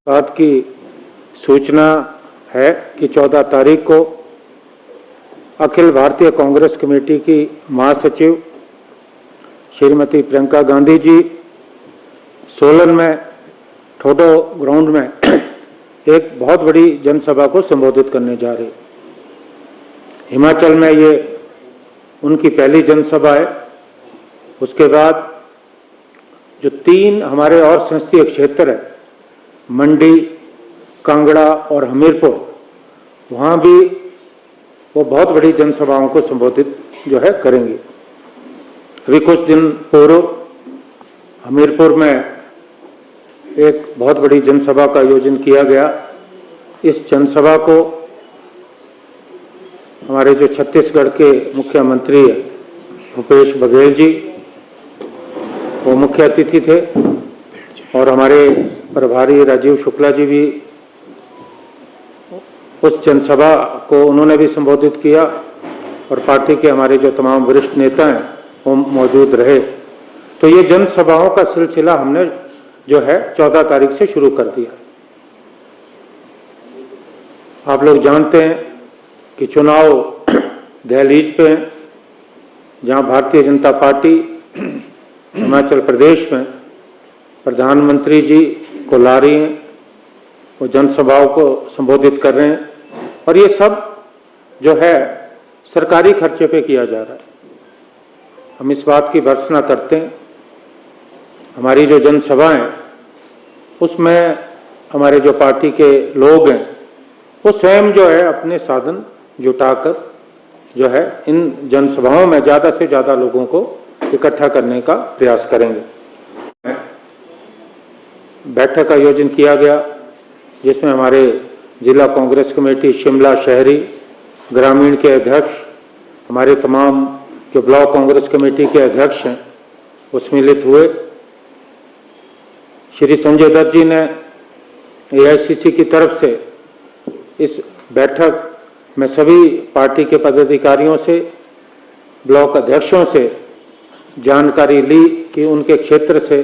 बात की सूचना है कि 14 तारीख को अखिल भारतीय कांग्रेस कमेटी की महासचिव श्रीमती प्रियंका गांधी जी सोलन में ठोडो ग्राउंड में एक बहुत बड़ी जनसभा को संबोधित करने जा रही। हिमाचल में ये उनकी पहली जनसभा है। उसके बाद जो 3 हमारे और संसदीय क्षेत्र है, मंडी, कांगड़ा और हमीरपुर, वहाँ भी वो बहुत बड़ी जनसभाओं को संबोधित जो है करेंगे। अभी कुछ दिन पूर्व हमीरपुर में एक बहुत बड़ी जनसभा का आयोजन किया गया। इस जनसभा को हमारे जो छत्तीसगढ़ के मुख्यमंत्री है भूपेश बघेल जी, वो मुख्य अतिथि थे, और हमारे प्रभारी राजीव शुक्ला जी भी उस जनसभा को उन्होंने भी संबोधित किया, और पार्टी के हमारे जो तमाम वरिष्ठ नेता हैं वो मौजूद रहे। तो ये जनसभाओं का सिलसिला हमने जो है 14 तारीख से शुरू कर दिया। आप लोग जानते हैं कि चुनाव दहलीज पे हैं, जहां भारतीय जनता पार्टी हिमाचल प्रदेश में प्रधानमंत्री जी को ला रही हैं, वो जनसभाओं को संबोधित कर रहे हैं, और ये सब जो है सरकारी खर्चे पे किया जा रहा है। हम इस बात की भर्त्सना करते हैं। हमारी जो जनसभाएं उसमें हमारे जो पार्टी के लोग हैं वो स्वयं जो है अपने साधन जुटाकर जो है इन जनसभाओं में ज़्यादा से ज़्यादा लोगों को इकट्ठा करने का प्रयास करेंगे। बैठक का आयोजन किया गया जिसमें हमारे जिला कांग्रेस कमेटी शिमला शहरी, ग्रामीण के अध्यक्ष, हमारे तमाम जो ब्लॉक कांग्रेस कमेटी के अध्यक्ष हैं वो सम्मिलित हुए। श्री संजय दत्त जी ने एआईसीसी की तरफ से इस बैठक में सभी पार्टी के पदाधिकारियों से, ब्लॉक अध्यक्षों से जानकारी ली कि उनके क्षेत्र से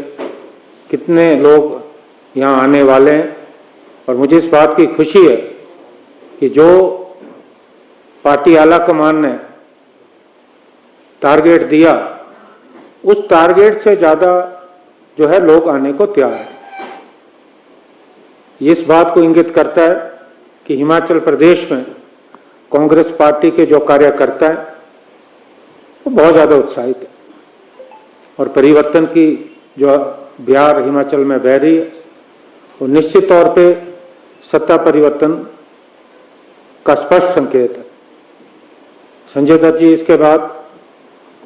कितने लोग यहाँ आने वाले हैं, और मुझे इस बात की खुशी है कि जो पार्टी आला कमान ने टारगेट दिया उस टारगेट से ज़्यादा जो है लोग आने को तैयार हैं। ये इस बात को इंगित करता है कि हिमाचल प्रदेश में कांग्रेस पार्टी के जो कार्यकर्ता हैं वो बहुत ज़्यादा उत्साहित है, और परिवर्तन की जो बयार हिमाचल में बह रही है वो निश्चित तौर पे सत्ता परिवर्तन का स्पष्ट संकेत है। संजय दत्त जी इसके बाद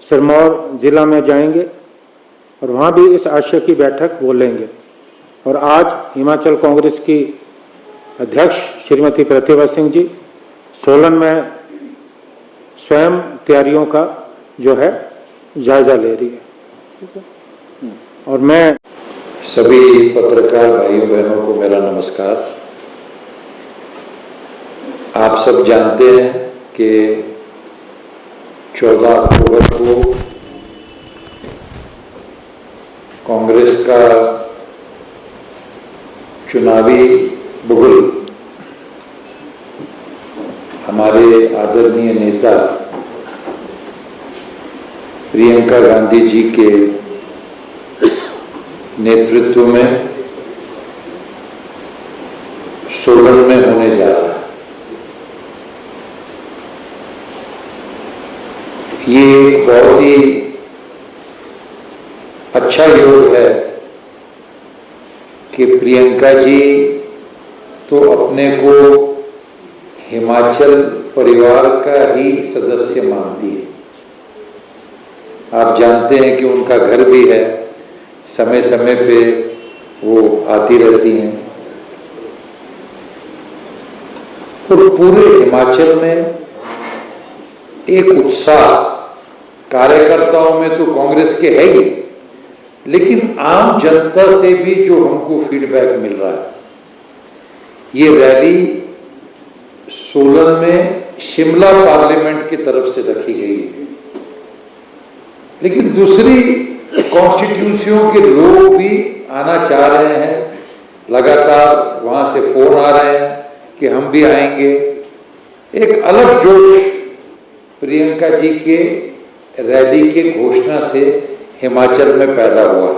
सिरमौर जिला में जाएंगे और वहाँ भी इस आशय की बैठक बोलेंगे। और आज हिमाचल कांग्रेस की अध्यक्ष श्रीमती प्रतिभा सिंह जी सोलन में स्वयं तैयारियों का जो है जायजा ले रही है। और मैं सभी पत्रकार भाइयों बहनों को मेरा नमस्कार। आप सब जानते हैं कि 14 अक्टूबर को कांग्रेस का चुनावी बुगुल हमारे आदरणीय नेता प्रियंका गांधी जी के नेतृत्व में सोलन में होने जा रहा है। ये एक बहुत ही अच्छा योग है कि प्रियंका जी तो अपने को हिमाचल परिवार का ही सदस्य मानती है। आप जानते हैं कि उनका घर भी है, समय समय पे वो आती रहती हैं, और पूरे हिमाचल में एक उत्साह कार्यकर्ताओं में तो कांग्रेस के है ही, लेकिन आम जनता से भी जो हमको फीडबैक मिल रहा है, ये रैली सोलन में शिमला पार्लियामेंट की तरफ से रखी गई है, लेकिन दूसरी कॉन्स्टिट्यूंसियों के लोग भी आना चाह रहे हैं। लगातार वहां से फोन आ रहे हैं कि हम भी आएंगे। एक अलग जोश प्रियंका जी के रैली के घोषणा से हिमाचल में पैदा हुआ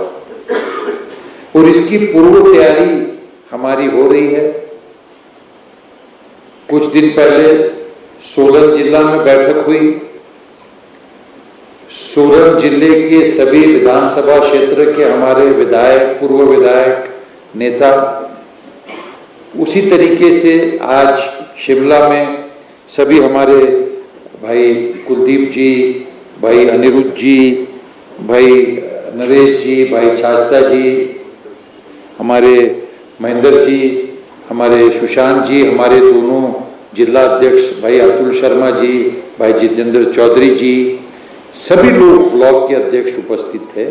और इसकी पूर्व तैयारी हमारी हो रही है। कुछ दिन पहले सोलन जिला में बैठक हुई। सोलन जिले के सभी विधानसभा क्षेत्र के हमारे विधायक, पूर्व विधायक, नेता, उसी तरीके से आज शिमला में सभी हमारे भाई कुलदीप जी, भाई अनिरुद्ध जी, भाई नरेश जी, भाई शास्ता जी, हमारे महेंद्र जी, हमारे सुशांत जी, हमारे दोनों जिला अध्यक्ष भाई अतुल शर्मा जी, भाई जितेंद्र चौधरी जी, सभी लोग ब्लॉक के अध्यक्ष उपस्थित थे।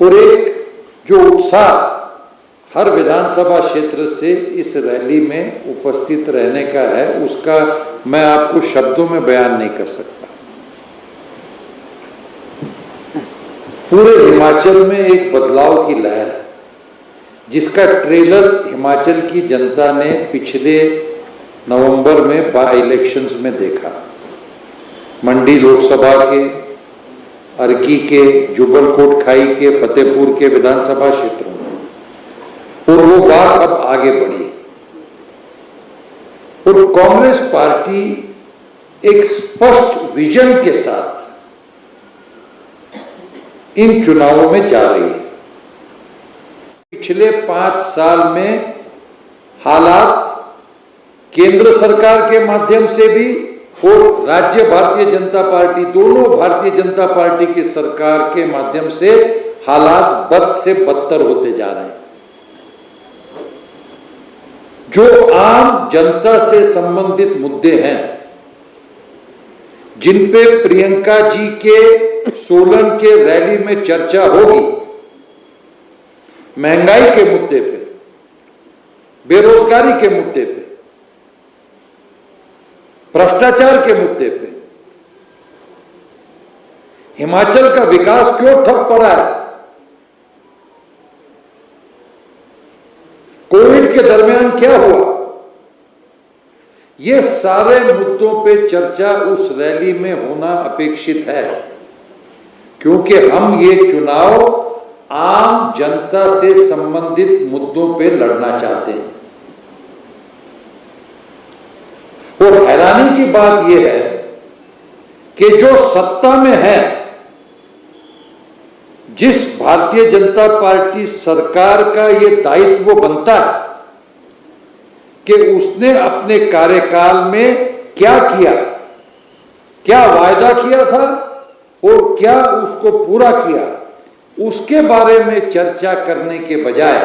और एक जो उत्साह हर विधानसभा क्षेत्र से इस रैली में उपस्थित रहने का है, उसका मैं आपको शब्दों में बयान नहीं कर सकता। पूरे हिमाचल में एक बदलाव की लहर है, जिसका ट्रेलर हिमाचल की जनता ने पिछले नवंबर में बाई इलेक्शंस में देखा। मंडी लोकसभा के, अर्की के, जुब्बल खाई के, फतेहपुर के विधानसभा क्षेत्रों में, और वो बात अब आगे बढ़ी और कांग्रेस पार्टी एक स्पष्ट विजन के साथ इन चुनावों में जा रही है। पिछले 5 साल में हालात केंद्र सरकार के माध्यम से भी और राज्य भारतीय जनता पार्टी, दोनों भारतीय जनता पार्टी की सरकार के माध्यम से हालात बद से बदतर होते जा रहे हैं। जो आम जनता से संबंधित मुद्दे हैं, जिन पे प्रियंका जी के सोलन के रैली में चर्चा होगी, महंगाई के मुद्दे पे, बेरोजगारी के मुद्दे पे, भ्रष्टाचार के मुद्दे पे, हिमाचल का विकास क्यों ठप पड़ा है, कोविड के दरमियान क्या हुआ, ये सारे मुद्दों पे चर्चा उस रैली में होना अपेक्षित है, क्योंकि हम ये चुनाव आम जनता से संबंधित मुद्दों पे लड़ना चाहते हैं। और हैरानी की बात यह है कि जो सत्ता में है, जिस भारतीय जनता पार्टी सरकार का ये दायित्व बनता है कि उसने अपने कार्यकाल में क्या किया, क्या वायदा किया था और क्या उसको पूरा किया, उसके बारे में चर्चा करने के बजाय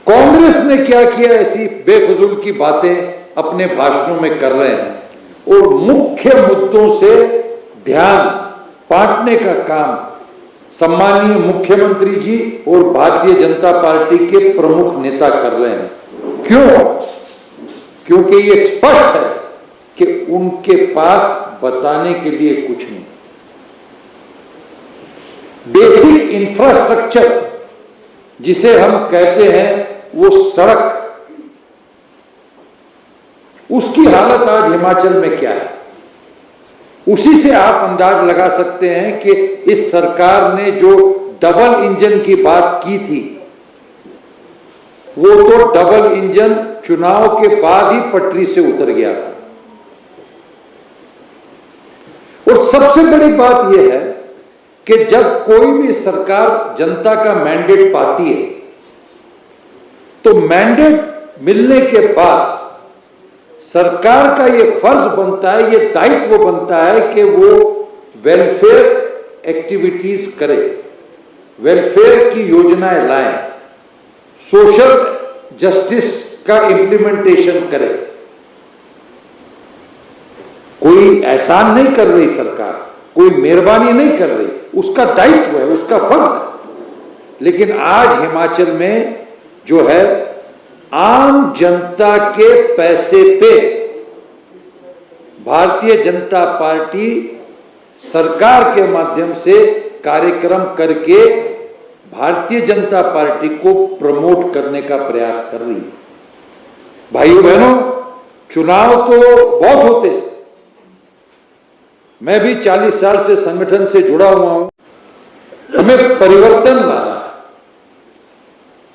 कांग्रेस ने क्या किया, ऐसी बेफजूल की बातें अपने भाषणों में कर रहे हैं और मुख्य मुद्दों से ध्यान बांटने का काम सम्मानीय मुख्यमंत्री जी और भारतीय जनता पार्टी के प्रमुख नेता कर रहे हैं। क्यों? क्योंकि ये स्पष्ट है कि उनके पास बताने के लिए कुछ नहीं। बेसिक इंफ्रास्ट्रक्चर जिसे हम कहते हैं, वो सड़क, उसकी हालत आज हिमाचल में क्या है, उसी से आप अंदाज लगा सकते हैं कि इस सरकार ने जो डबल इंजन की बात की थी, वो तो डबल इंजन चुनाव के बाद ही पटरी से उतर गया था। और सबसे बड़ी बात यह है कि जब कोई भी सरकार जनता का मैंडेट पाती है, तो मैंडेट मिलने के बाद सरकार का ये फर्ज बनता है, ये दायित्व बनता है कि वो वेलफेयर एक्टिविटीज करे, वेलफेयर की योजनाएं लाएं, सोशल जस्टिस का इंप्लीमेंटेशन करे। कोई एहसान नहीं कर रही सरकार, कोई मेहरबानी नहीं कर रही, उसका दायित्व है, उसका फर्ज है। लेकिन आज हिमाचल में जो है, आम जनता के पैसे पे भारतीय जनता पार्टी सरकार के माध्यम से कार्यक्रम करके भारतीय जनता पार्टी को प्रमोट करने का प्रयास कर रही है। भाइयों बहनों, चुनाव तो बहुत होते हैं। मैं भी 40 साल से संगठन से जुड़ा हुआ हूं। हमें परिवर्तन लाना,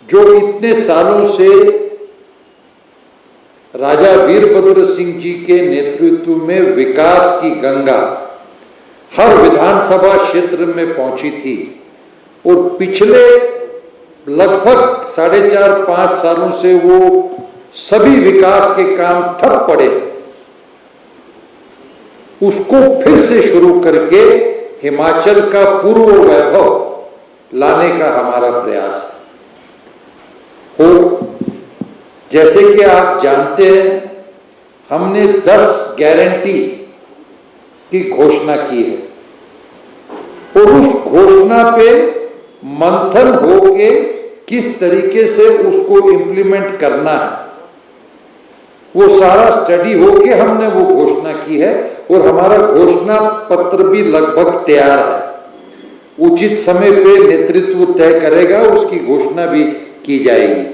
जो इतने सालों से राजा वीरभद्र सिंह जी के नेतृत्व में विकास की गंगा हर विधानसभा क्षेत्र में पहुंची थी और पिछले लगभग 4.5-5 सालों से वो सभी विकास के काम ठप पड़े, उसको फिर से शुरू करके हिमाचल का पूर्व वैभव लाने का हमारा प्रयास है। और जैसे कि आप जानते हैं, हमने 10 गारंटी की घोषणा की है और उस घोषणा पे मंथन होके किस तरीके से उसको इंप्लीमेंट करना है, वो सारा स्टडी होके हमने वो घोषणा की है और हमारा घोषणा पत्र भी लगभग तैयार है। उचित समय पे नेतृत्व तय करेगा, उसकी घोषणा भी की जाएगी।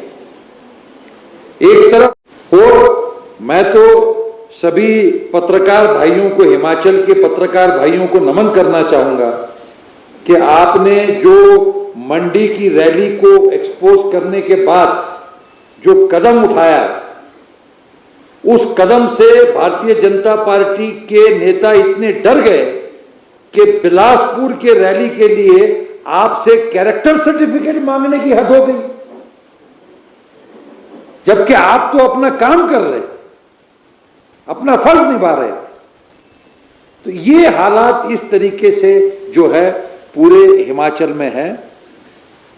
एक तरफ, और मैं तो सभी पत्रकार भाइयों को, हिमाचल के पत्रकार भाइयों को नमन करना चाहूंगा कि आपने जो मंडी की रैली को एक्सपोज करने के बाद जो कदम उठाया, उस कदम से भारतीय जनता पार्टी के नेता इतने डर गए कि बिलासपुर के रैली के लिए आपसे कैरेक्टर सर्टिफिकेट मांगने की हद हो गई, जबकि आप तो अपना काम कर रहे थे, अपना फर्ज निभा रहे थे। तो ये हालात इस तरीके से जो है पूरे हिमाचल में है।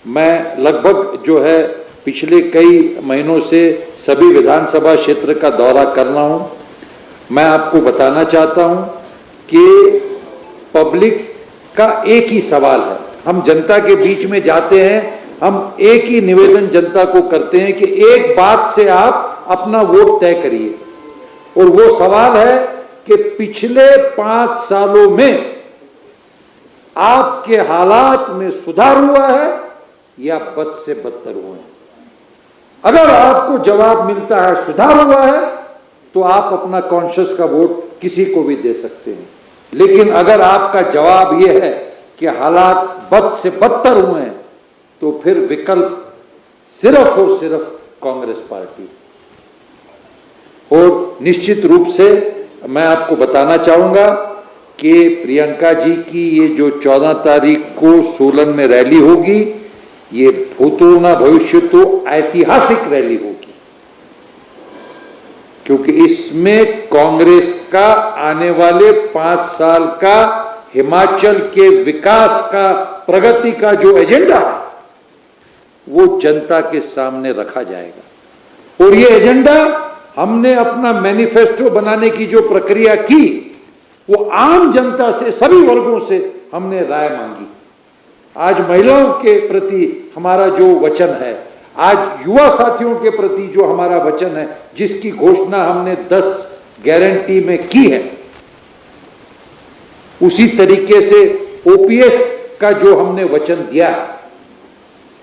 मैं लगभग जो है पिछले कई महीनों से सभी विधानसभा क्षेत्र का दौरा कर रहा हूं। मैं आपको बताना चाहता हूं कि पब्लिक का एक ही सवाल है। हम जनता के बीच में जाते हैं, हम एक ही निवेदन जनता को करते हैं कि एक बात से आप अपना वोट तय करिए, और वो सवाल है कि पिछले 5 सालों में आपके हालात में सुधार हुआ है या बद से बदतर हुए हैं। अगर आपको जवाब मिलता है सुधार हुआ है, तो आप अपना कॉन्शियस का वोट किसी को भी दे सकते हैं। लेकिन अगर आपका जवाब यह है कि हालात बद से बदतर हुए हैं, तो फिर विकल्प सिर्फ और सिर्फ कांग्रेस पार्टी। और निश्चित रूप से मैं आपको बताना चाहूंगा कि प्रियंका जी की ये जो 14 तारीख को सोलन में रैली होगी, ये भूतो न भविष्य तो ऐतिहासिक रैली होगी, क्योंकि इसमें कांग्रेस का आने वाले 5 साल का हिमाचल के विकास का, प्रगति का जो एजेंडा है, वो जनता के सामने रखा जाएगा। और ये एजेंडा हमने अपना मैनिफेस्टो बनाने की जो प्रक्रिया की, वो आम जनता से, सभी वर्गों से हमने राय मांगी। आज महिलाओं के प्रति हमारा जो वचन है, आज युवा साथियों के प्रति जो हमारा वचन है, जिसकी घोषणा हमने 10 गारंटी में की है, उसी तरीके से ओपीएस का जो हमने वचन दिया,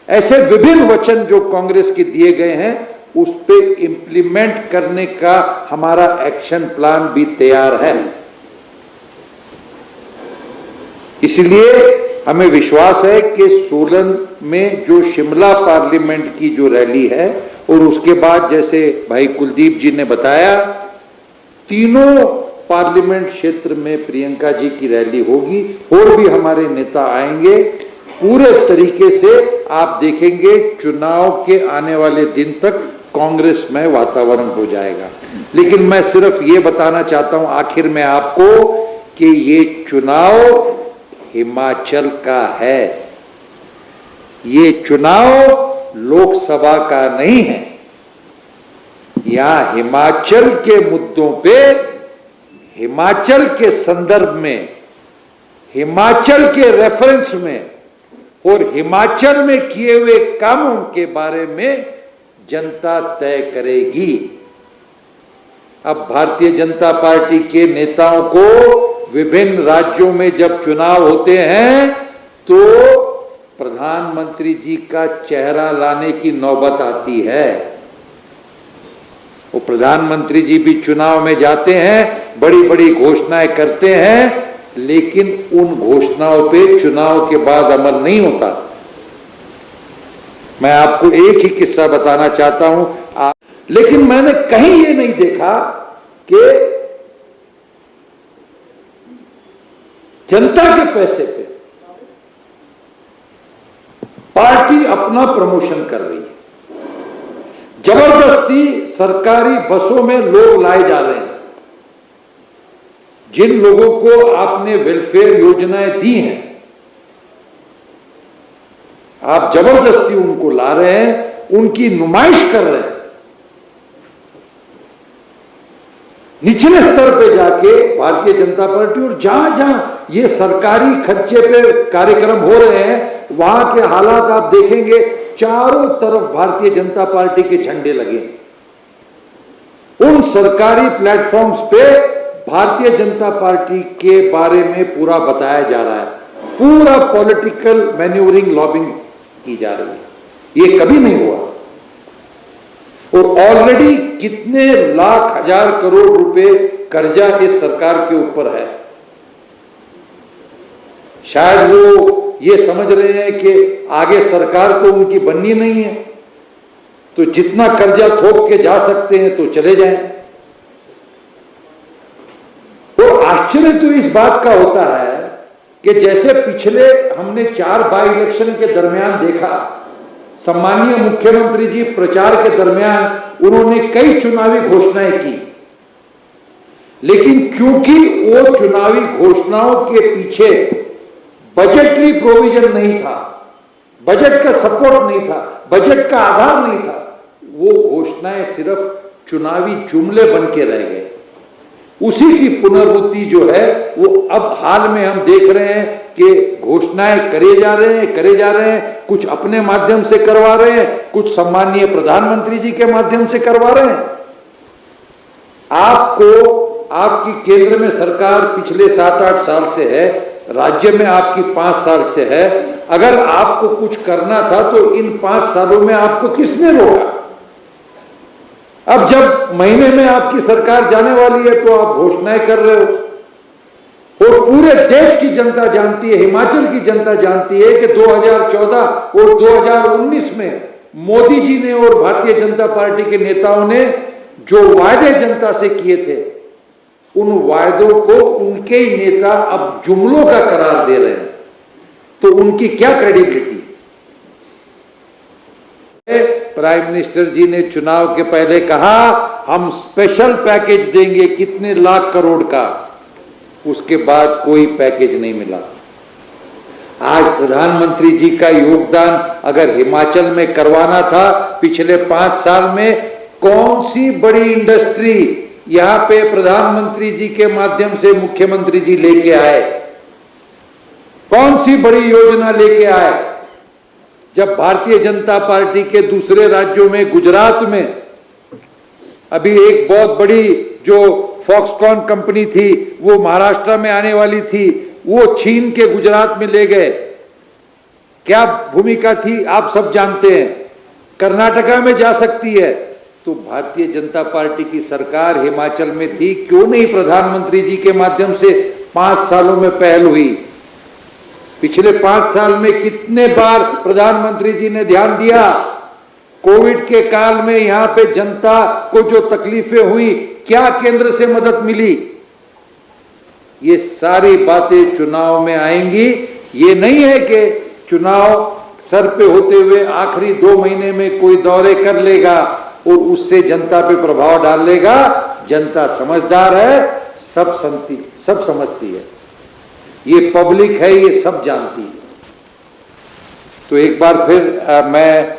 ऐसे विभिन्न वचन जो कांग्रेस के दिए गए हैं, उस पे इंप्लीमेंट करने का हमारा एक्शन प्लान भी तैयार है। इसलिए हमें विश्वास है कि सोलन में जो शिमला पार्लियामेंट की जो रैली है, और उसके बाद जैसे भाई कुलदीप जी ने बताया, तीनों पार्लियामेंट क्षेत्र में प्रियंका जी की रैली होगी, और भी हमारे नेता आएंगे। पूरे तरीके से आप देखेंगे चुनाव के आने वाले दिन तक कांग्रेस में वातावरण हो जाएगा। लेकिन मैं सिर्फ ये बताना चाहता हूं आखिर में आपको कि ये चुनाव हिमाचल का है, ये चुनाव लोकसभा का नहीं है। यहां हिमाचल के मुद्दों पे, हिमाचल के संदर्भ में, हिमाचल के रेफरेंस में और हिमाचल में किए हुए कामों के बारे में जनता तय करेगी। अब भारतीय जनता पार्टी के नेताओं को विभिन्न राज्यों में जब चुनाव होते हैं, तो प्रधान प्रधानमंत्री जी का चेहरा लाने की नौबत आती है। वो प्रधानमंत्री जी भी चुनाव में जाते हैं, बड़ी बड़ी घोषणाएं करते हैं, लेकिन उन घोषणाओं पे चुनाव के बाद अमल नहीं होता। मैं आपको एक ही किस्सा बताना चाहता हूं, लेकिन मैंने कहीं ये नहीं देखा कि जनता के पैसे पे पार्टी अपना प्रमोशन कर रही है। जबरदस्ती सरकारी बसों में लोग लाए जा रहे हैं। जिन लोगों को आपने वेलफेयर योजनाएं दी हैं, आप जबरदस्ती उनको ला रहे हैं, उनकी नुमाइश कर रहे हैं। निचले स्तर पे जाके भारतीय जनता पार्टी, और जहां जहां ये सरकारी खर्चे पे कार्यक्रम हो रहे हैं, वहां के हालात आप देखेंगे, चारों तरफ भारतीय जनता पार्टी के झंडे लगे। उन सरकारी प्लेटफॉर्म्स पे भारतीय जनता पार्टी के बारे में पूरा बताया जा रहा है, पूरा पॉलिटिकल मैन्यूवरिंग, लॉबिंग की जा रही है। ये कभी नहीं हुआ। और ऑलरेडी कितने लाख हजार करोड़ रुपए कर्जा इस सरकार के ऊपर है। शायद वो ये समझ रहे हैं कि आगे सरकार तो उनकी बननी नहीं है, तो जितना कर्जा थोप के जा सकते हैं तो चले जाएं। और आश्चर्य तो इस बात का होता है कि जैसे पिछले हमने 4 बाई इलेक्शन के दरमियान देखा, सम्मानीय मुख्यमंत्री जी प्रचार के दरमियान उन्होंने कई चुनावी घोषणाएं की, लेकिन क्योंकि वो चुनावी घोषणाओं के पीछे बजटरी प्रोविजन नहीं था, बजट का सपोर्ट नहीं था, बजट का आधार नहीं था, वो घोषणाएं सिर्फ चुनावी जुमले बन के रह गए। उसी की पुनरावृत्ति जो है वो अब हाल में हम देख रहे हैं कि घोषणाएं करे जा रहे हैं, कुछ अपने माध्यम से करवा रहे हैं, कुछ सम्मानीय प्रधानमंत्री जी के माध्यम से करवा रहे हैं। आपको, आपकी केंद्र में सरकार पिछले 7-8 साल से है, राज्य में आपकी 5 साल से है। अगर आपको कुछ करना था तो इन 5 सालों में आपको किसने रोका? अब जब महीने में आपकी सरकार जाने वाली है तो आप घोषणाएं कर रहे हो, और पूरे देश की जनता जानती है, हिमाचल की जनता जानती है कि 2014 और 2019 में मोदी जी ने और भारतीय जनता पार्टी के नेताओं ने जो वायदे जनता से किए थे, उन वायदों को उनके ही नेता अब जुमलों का करार दे रहे हैं, तो उनकी क्या क्रेडिबिलिटी? प्राइम मिनिस्टर जी ने चुनाव के पहले कहा हम स्पेशल पैकेज देंगे कितने लाख करोड़ का, उसके बाद कोई पैकेज नहीं मिला। आज प्रधानमंत्री जी का योगदान अगर हिमाचल में करवाना था पिछले 5 साल में, कौन सी बड़ी इंडस्ट्री यहां पे प्रधानमंत्री जी के माध्यम से मुख्यमंत्री जी लेके आए? कौन सी बड़ी योजना लेके आए? जब भारतीय जनता पार्टी के दूसरे राज्यों में, गुजरात में अभी एक बहुत बड़ी जो फॉक्सकॉन कंपनी थी वो महाराष्ट्र में आने वाली थी, वो छीन के गुजरात में ले गए। क्या भूमिका थी आप सब जानते हैं। कर्नाटका में जा सकती है, तो भारतीय जनता पार्टी की सरकार हिमाचल में थी, क्यों नहीं प्रधानमंत्री जी के माध्यम से 5 सालों में पहल हुई? पिछले 5 साल में कितने बार प्रधानमंत्री जी ने ध्यान दिया? कोविड के काल में यहां पे जनता को जो तकलीफें हुई, क्या केंद्र से मदद मिली? ये सारी बातें चुनाव में आएंगी। ये नहीं है कि चुनाव सर पे होते हुए आखिरी 2 महीने में कोई दौरे कर लेगा और उससे जनता पे प्रभाव डाल लेगा। जनता समझदार है, सब समझती है, ये पब्लिक है, ये सब जानती है। तो एक बार फिर मैं